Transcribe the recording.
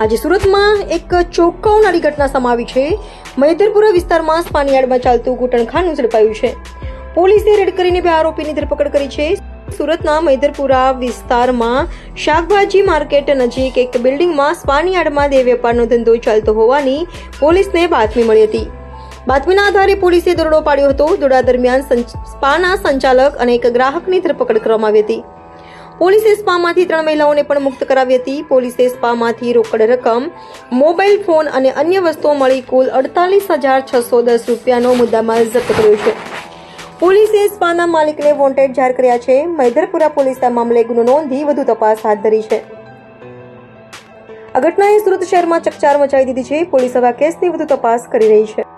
આજે સુરતમાં એક ચોંકાવનારી ઘટના સામે આવી છે। મૈદરપુરા વિસ્તારમાં સ્પાનિયાર્ડમાં ચાલતું ઘૂંટણખાનું ઝડપાયું છે। પોલીસે રેડ કરીને 2 આરોપીની ધરપકડ કરી છે। સુરતના મૈદરપુરા વિસ્તારમાં શાકભાજી માર્કેટ નજીક એક બિલ્ડિંગમાં સ્પાનિયાર્ડમાં દેહ વેપારનો ધંધો ચાલતો હોવાની પોલીસને બાતમી મળી હતી। બાતમીના આધારે પોલીસે દરોડો પાડ્યો હતો। દરોડા દરમિયાન સ્પાના સંચાલક અને એક ગ્રાહકની ધરપકડ કરવામાં આવી હતી। પોલીસે સ્પામાંથી 3 મહિલાઓને પણ મુક્ત કરાવી હતી। પોલીસે સ્પામાંથી રોકડ રકમ, મોબાઈલ ફોન અને અન્ય વસ્તુઓ મળી કુલ 48,610 રૂપિયાનો મુદ્દામાલ જપ્ત કર્યો છે। પોલીસે સ્પાના માલિકને વોન્ટેડ જાહેર કર્યા છે। મૈદરપુરા પોલીસે આ મામલે ગુનો નોંધી વધુ તપાસ હાથ ધરી છે। આ ઘટનાએ સુરત શહેરમાં ચકચાર મચાવી દીધી છે। પોલીસ હવે આ કેસની વધુ તપાસ કરી રહી છે।